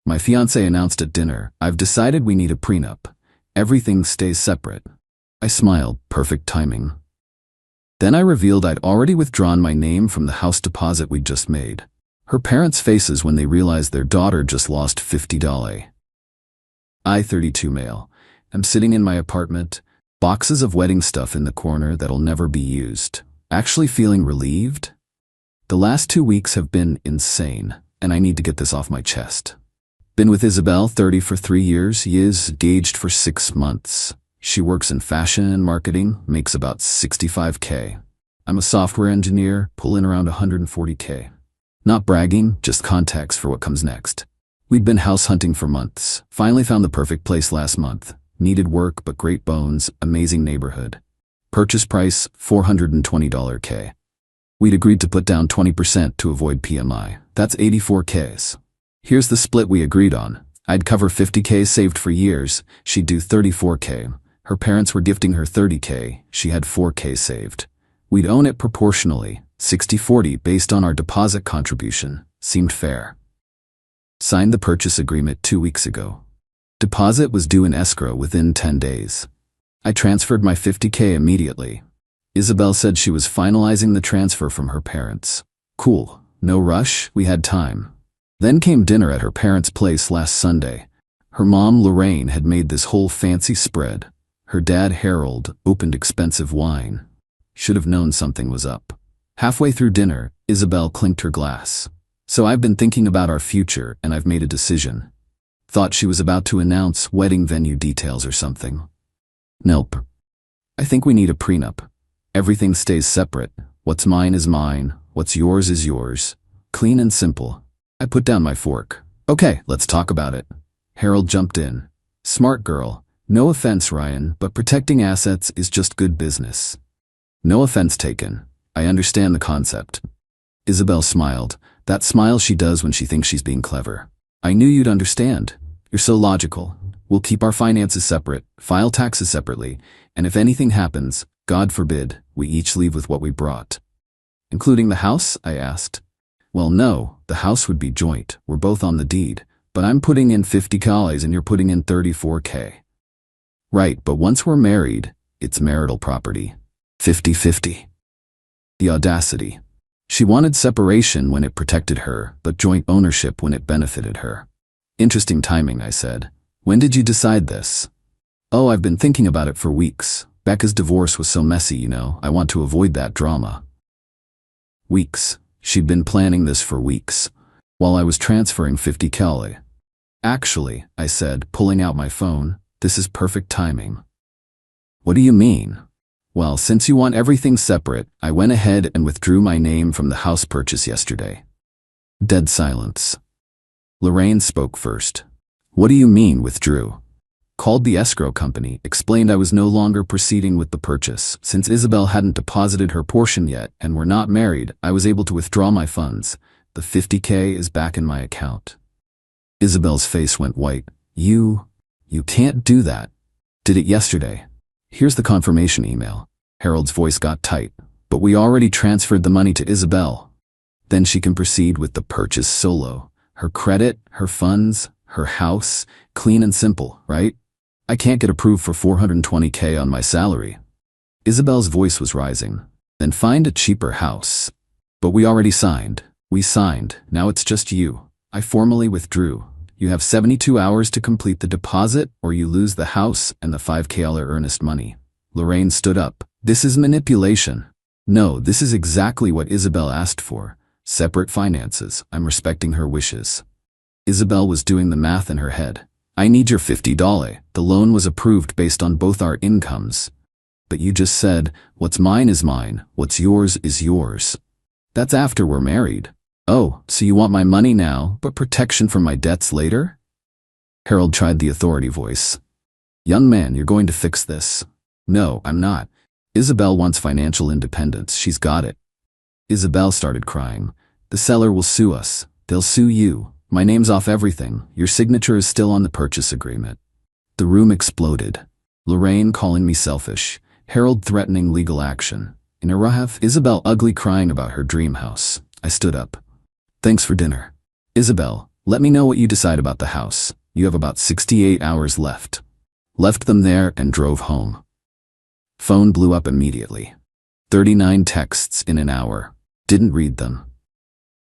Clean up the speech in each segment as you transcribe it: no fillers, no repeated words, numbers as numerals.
My fiancé announced at dinner, "I've decided we need a prenup. Everything stays separate." I smiled, perfect timing. Then I revealed I'd already withdrawn my name from the house deposit we'd just made. Her parents' faces when they realized their daughter just lost $50. I, 32 male, am sitting in my apartment, boxes of wedding stuff in the corner that'll never be used. Actually feeling relieved? The last 2 weeks have been insane, and I need to get this off my chest. Been with Isabel, 30 for 3 years, engaged for 6 months. She works in fashion and marketing, makes about $65K. I'm a software engineer, pull in around $140K. Not bragging, just context for what comes next. We'd been house hunting for months, finally found the perfect place last month. Needed work but great bones, amazing neighborhood. Purchase price, $420K. We'd agreed to put down 20% to avoid PMI. That's 84Ks. Here's the split we agreed on. I'd cover 50K saved for years, she'd do 34K. Her parents were gifting her 30K, she had 4K saved. We'd own it proportionally, 60-40 based on our deposit contribution. Seemed fair. Signed the purchase agreement 2 weeks ago. Deposit was due in escrow within 10 days. I transferred my 50K immediately. Isabel said she was finalizing the transfer from her parents. Cool, no rush, we had time. Then came dinner at her parents' place last Sunday. Her mom, Lorraine, had made this whole fancy spread. Her dad, Harold, opened expensive wine. Should have known something was up. Halfway through dinner, Isabel clinked her glass. "So I've been thinking about our future, and I've made a decision." Thought she was about to announce wedding venue details or something. Nope. I think we need a prenup. Everything stays separate. What's mine is mine. What's yours is yours. Clean and simple. I put down my fork. "Okay, let's talk about it." Harold jumped in. "Smart girl. No offense, Ryan, but protecting assets is just good business." "No offense taken. I understand the concept." Isabel smiled. That smile she does when she thinks she's being clever. "I knew you'd understand. You're so logical. We'll keep our finances separate, file taxes separately, and if anything happens, God forbid, we each leave with what we brought." "Including the house?" I asked. "Well, no, the house would be joint. We're both on the deed. But I'm putting in 50K and you're putting in 34K. "Right, but once we're married, it's marital property. 50-50. The audacity. She wanted separation when it protected her, but joint ownership when it benefited her. "Interesting timing," I said. "When did you decide this?" "Oh, I've been thinking about it for weeks. Becca's divorce was so messy, you know. I want to avoid that drama." Weeks. She'd been planning this for weeks, while I was transferring 50K. "Actually," I said, pulling out my phone, "this is perfect timing." "What do you mean?" "Well, since you want everything separate, I went ahead and withdrew my name from the house purchase yesterday." Dead silence. Lorraine spoke first. "What do you mean, withdrew?" "Called the escrow company, explained I was no longer proceeding with the purchase. Since Isabel hadn't deposited her portion yet and we're not married, I was able to withdraw my funds. The 50K is back in my account." Isabel's face went white. You can't do that." "Did it yesterday. Here's the confirmation email." Harold's voice got tight. "But we already transferred the money to Isabel. Then she can proceed with the purchase solo. Her credit, her funds, her house, clean and simple, right? I can't get approved for 420K on my salary." Isabel's voice was rising. "Then find a cheaper house." "But we already signed." "We signed. Now it's just you. I formally withdrew. You have 72 hours to complete the deposit or you lose the house and the 5K earnest money." Lorraine stood up. "This is manipulation." "No, this is exactly what Isabel asked for. Separate finances. I'm respecting her wishes." Isabel was doing the math in her head. "I need your $50. The loan was approved based on both our incomes." "But you just said, what's mine is mine, what's yours is yours." "That's after we're married." "Oh, so you want my money now, but protection from my debts later?" Harold tried the authority voice. "Young man, you're going to fix this." "No, I'm not. Isabel wants financial independence. She's got it." Isabel started crying. "The seller will sue us. They'll sue you. My name's off everything. Your signature is still on the purchase agreement." The room exploded. Lorraine calling me selfish. Harold threatening legal action. In a rough, Isabel ugly crying about her dream house. I stood up. "Thanks for dinner." "Isabel, Let me know what you decide about the house. You have about 68 hours left. Left them there and drove home. Phone blew up immediately. 39 texts in an hour. Didn't read them.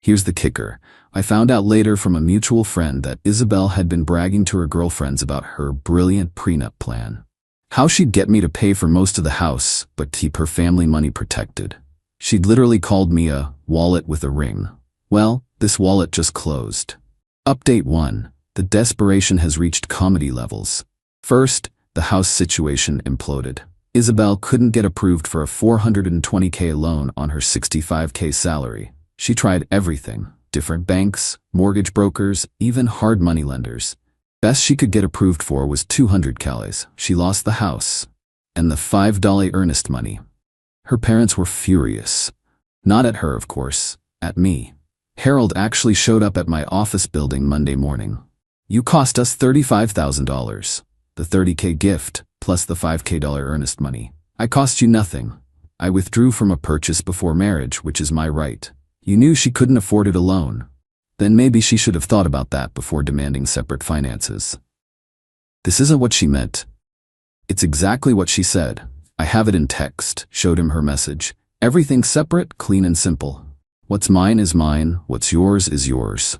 Here's the kicker. I found out later from a mutual friend that Isabel had been bragging to her girlfriends about her brilliant prenup plan. How she'd get me to pay for most of the house, but keep her family money protected. She'd literally called me a wallet with a ring. Well, this wallet just closed. Update 1. The desperation has reached comedy levels. First, the house situation imploded. Isabel couldn't get approved for a $420K loan on her $65K salary. She tried everything. Different banks, mortgage brokers, even hard money lenders. Best she could get approved for was $200K. She lost the house. And the $5 earnest money. Her parents were furious. Not at her, of course. At me. Harold actually showed up at my office building Monday morning. You cost us $35,000. The $30K gift, plus the $5K earnest money. I cost you nothing. I withdrew from a purchase before marriage, which is my right. You knew she couldn't afford it alone. Then maybe she should have thought about that before demanding separate finances. This isn't what she meant. It's exactly what she said. I have it in text, showed him her message. Everything separate, clean and simple. What's mine is mine, what's yours is yours.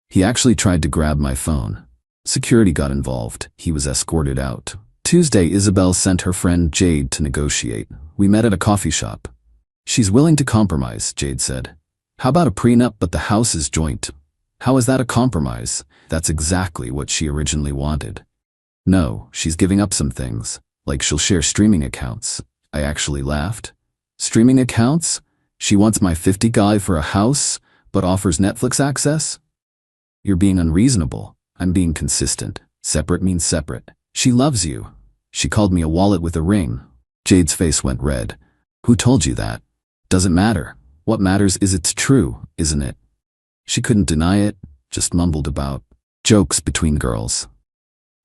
He actually tried to grab my phone. Security got involved. He was escorted out. Tuesday, Isabel sent her friend Jade to negotiate. We met at a coffee shop. She's willing to compromise, Jade said. How about a prenup but the house is joint? How is that a compromise? That's exactly what she originally wanted. No, she's giving up some things, like she'll share streaming accounts. I actually laughed. Streaming accounts? She wants my $50K for a house, but offers Netflix access? You're being unreasonable. I'm being consistent. Separate means separate. She loves you. She called me a wallet with a ring. Jade's face went red. Who told you that? Doesn't matter. What matters is it's true, isn't it? She couldn't deny it, just mumbled about jokes between girls.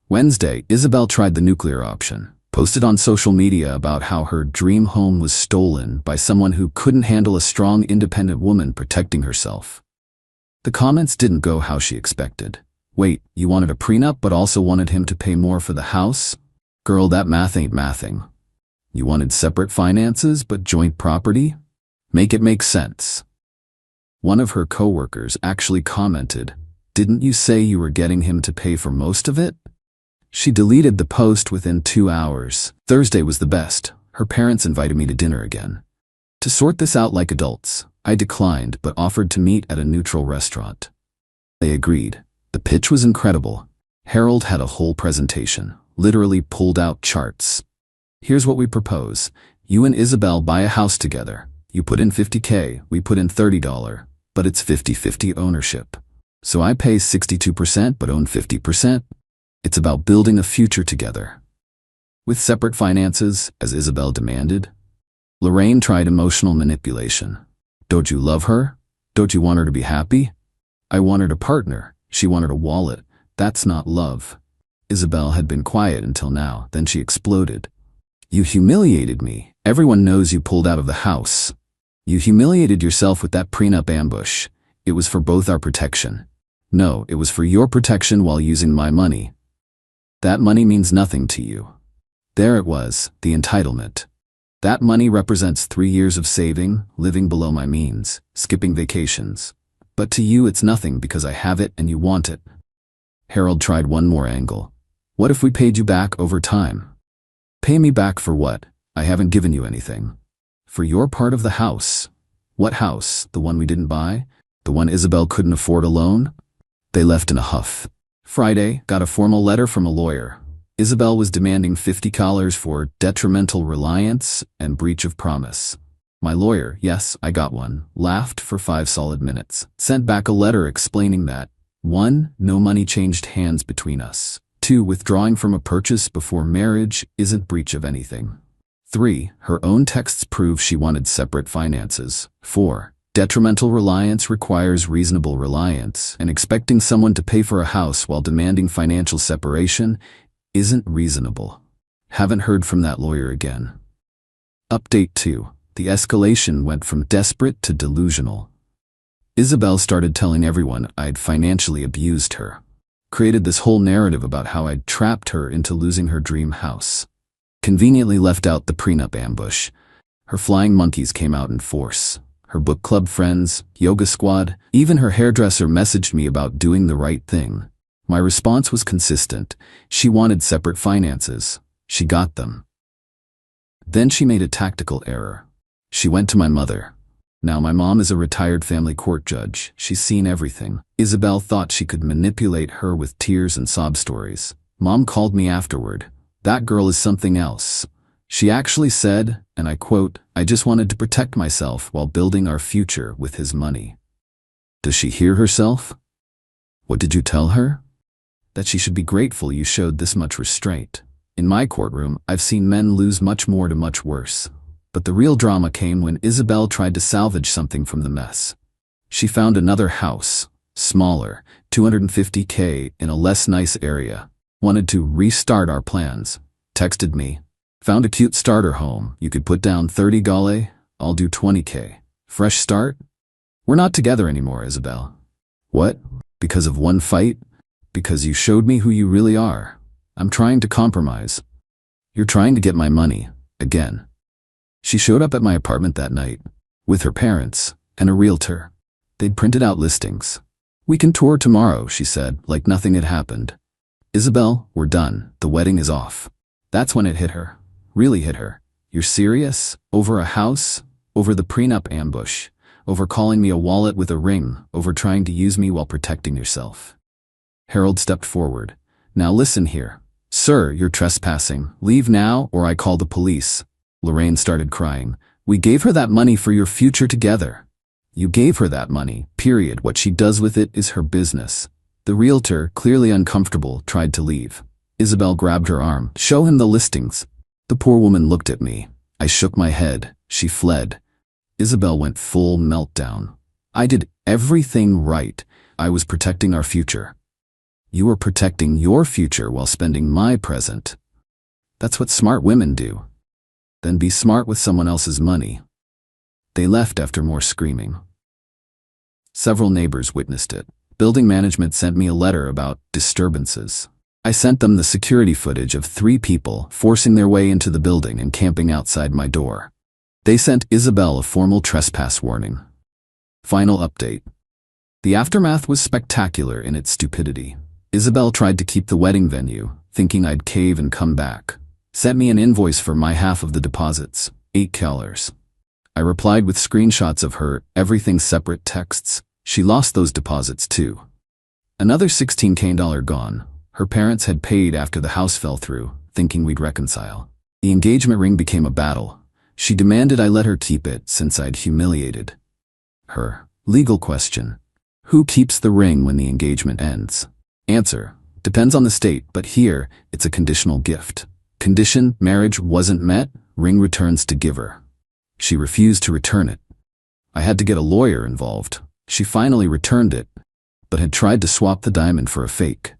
Wednesday, Isabel tried the nuclear option. Posted on social media about how her dream home was stolen by someone who couldn't handle a strong, independent woman protecting herself. The comments didn't go how she expected. Wait, you wanted a prenup but also wanted him to pay more for the house? Girl, that math ain't mathing. You wanted separate finances but joint property? Make it make sense. One of her coworkers actually commented, "Didn't you say you were getting him to pay for most of it?" She deleted the post within 2 hours. Thursday was the best. Her parents invited me to dinner again. To sort this out like adults, I declined but offered to meet at a neutral restaurant. They agreed. The pitch was incredible. Harold had a whole presentation, literally pulled out charts. Here's what we propose. You and Isabel buy a house together. You put in $50K, we put in $30, but it's 50-50 ownership. So I pay 62% but own 50%. It's about building a future together. With separate finances, as Isabel demanded. Lorraine tried emotional manipulation. Don't you love her? Don't you want her to be happy? I wanted a partner. She wanted a wallet. That's not love. Isabel had been quiet until now, then she exploded. You humiliated me. Everyone knows you pulled out of the house. You humiliated yourself with that prenup ambush. It was for both our protection. No, it was for your protection while using my money. That money means nothing to you. There it was, the entitlement. That money represents 3 years of saving, living below my means, skipping vacations. But to you it's nothing because I have it and you want it. Harold tried one more angle. What if we paid you back over time? Pay me back for what? I haven't given you anything. For your part of the house. What house? The one we didn't buy? The one Isabel couldn't afford alone? They left in a huff. Friday, got a formal letter from a lawyer. Isabel was demanding $50 for detrimental reliance and breach of promise. My lawyer, yes, I got one, laughed for 5 solid minutes. Sent back a letter explaining that 1. No money changed hands between us. 2. Withdrawing from a purchase before marriage isn't breach of anything. 3. Her own texts prove she wanted separate finances. 4. Detrimental reliance requires reasonable reliance, and expecting someone to pay for a house while demanding financial separation isn't reasonable. Haven't heard from that lawyer again. Update 2. The escalation went from desperate to delusional. Isabel started telling everyone I'd financially abused her. Created this whole narrative about how I'd trapped her into losing her dream house. Conveniently left out the prenup ambush. Her flying monkeys came out in force. Her book club friends, yoga squad, even her hairdresser messaged me about doing the right thing. My response was consistent. She wanted separate finances. She got them. Then she made a tactical error. She went to my mother. Now my mom is a retired family court judge. She's seen everything. Isabel thought she could manipulate her with tears and sob stories. Mom called me afterward. That girl is something else. She actually said, and I quote, "I just wanted to protect myself while building our future with his money." Does she hear herself? What did you tell her? That she should be grateful you showed this much restraint. In my courtroom, I've seen men lose much more to much worse. But the real drama came when Isabel tried to salvage something from the mess. She found another house, smaller, $250K in a less nice area. Wanted to restart our plans. Texted me. Found a cute starter home. You could put down 30 gale, I'll do 20K. Fresh start? We're not together anymore, Isabel. What? Because of one fight? Because you showed me who you really are. I'm trying to compromise. You're trying to get my money, again. She showed up at my apartment that night, with her parents, and a realtor. They'd printed out listings. "We can tour tomorrow," she said, like nothing had happened. "Isabel, we're done. The wedding is off." That's when it hit her. Really hit her. "You're serious? Over a house? Over the prenup ambush? Over calling me a wallet with a ring? Over trying to use me while protecting yourself?" Harold stepped forward. "Now listen here. Sir, you're trespassing. Leave now or I call the police." Lorraine started crying. "We gave her that money for your future together." "You gave her that money, period. What she does with it is her business." The realtor, clearly uncomfortable, tried to leave. Isabel grabbed her arm. "Show him the listings." The poor woman looked at me. I shook my head. She fled. Isabel went full meltdown. "I did everything right. I was protecting our future." "You were protecting your future while spending my present." "That's what smart women do." "Then be smart with someone else's money." They left after more screaming. Several neighbors witnessed it. Building management sent me a letter about disturbances. I sent them the security footage of 3 people forcing their way into the building and camping outside my door. They sent Isabel a formal trespass warning. Final update. The aftermath was spectacular in its stupidity. Isabel tried to keep the wedding venue, thinking I'd cave and come back. Sent me an invoice for my half of the deposits, $8. I replied with screenshots of her everything separate texts. She lost those deposits too. Another $16K gone. Her parents had paid after the house fell through, thinking we'd reconcile. The engagement ring became a battle. She demanded I let her keep it since I'd humiliated her. Legal question. Who keeps the ring when the engagement ends? Answer. Depends on the state, but here, it's a conditional gift. Condition, marriage wasn't met, ring returns to giver. She refused to return it. I had to get a lawyer involved. She finally returned it, but had tried to swap the diamond for a fake.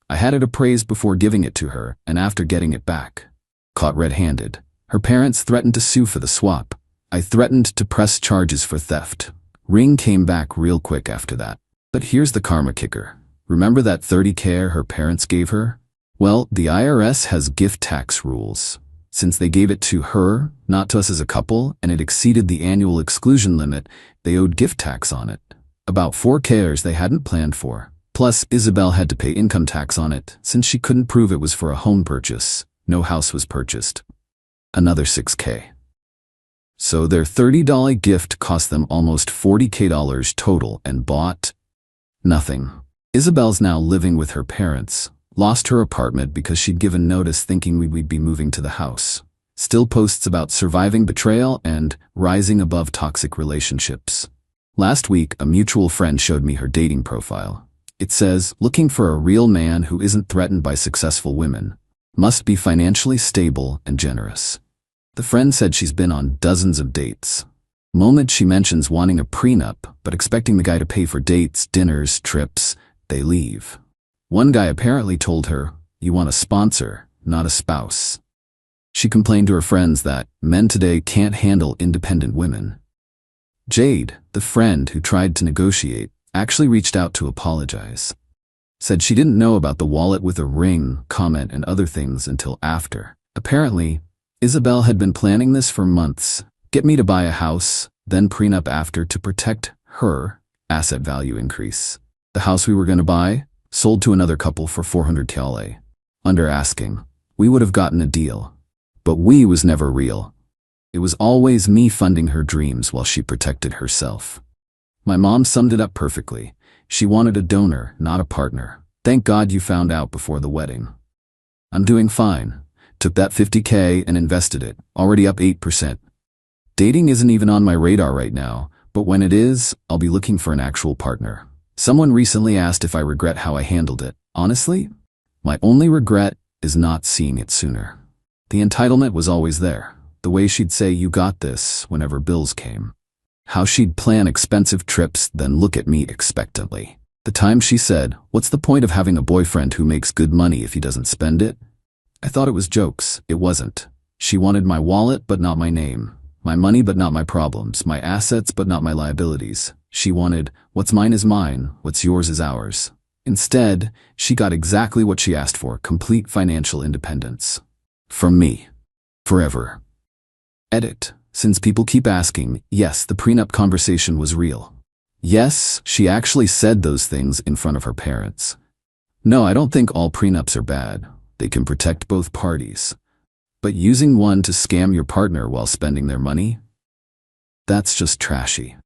I had it appraised before giving it to her, and after getting it back. Caught red-handed. Her parents threatened to sue for the swap. I threatened to press charges for theft. Ring came back real quick after that. But here's the karma kicker. Remember that $30K her parents gave her? Well, the IRS has gift tax rules. Since they gave it to her, not to us as a couple, and it exceeded the annual exclusion limit, they owed gift tax on it. About $4K they hadn't planned for. Plus, Isabel had to pay income tax on it, since she couldn't prove it was for a home purchase. No house was purchased. Another $6K. So their $30 gift cost them almost $40K total and bought nothing. Isabel's now living with her parents. Lost her apartment because she'd given notice thinking we'd be moving to the house. Still posts about surviving betrayal and rising above toxic relationships. Last week, a mutual friend showed me her dating profile. It says, looking for a real man who isn't threatened by successful women. Must be financially stable and generous. The friend said she's been on dozens of dates. Moment she mentions wanting a prenup, but expecting the guy to pay for dates, dinners, trips, they leave. One guy apparently told her, "You want a sponsor, not a spouse." She complained to her friends that men today can't handle independent women. Jade, the friend who tried to negotiate, actually reached out to apologize. Said she didn't know about the wallet with a ring, comment, and other things until after. Apparently, Isabel had been planning this for months. Get me to buy a house, then prenup after to protect her asset value increase. The house we were going to buy sold to another couple for 400 TL. Under asking. We would have gotten a deal. But we was never real. It was always me funding her dreams while she protected herself. My mom summed it up perfectly. She wanted a donor, not a partner. Thank God you found out before the wedding. I'm doing fine. Took that 50K and invested it, already up 8%. Dating isn't even on my radar right now, but when it is, I'll be looking for an actual partner. Someone recently asked if I regret how I handled it. Honestly, my only regret is not seeing it sooner. The entitlement was always there. The way she'd say you got this whenever bills came. How she'd plan expensive trips, then look at me expectantly. The time she said, "What's the point of having a boyfriend who makes good money if he doesn't spend it?" I thought it was jokes. It wasn't. She wanted my wallet but not my name. My money but not my problems. My assets but not my liabilities. She wanted, what's mine is mine, what's yours is ours. Instead, she got exactly what she asked for, complete financial independence. From me. Forever. Edit. Since people keep asking, yes, the prenup conversation was real. Yes, she actually said those things in front of her parents. No, I don't think all prenups are bad. They can protect both parties. But using one to scam your partner while spending their money? That's just trashy.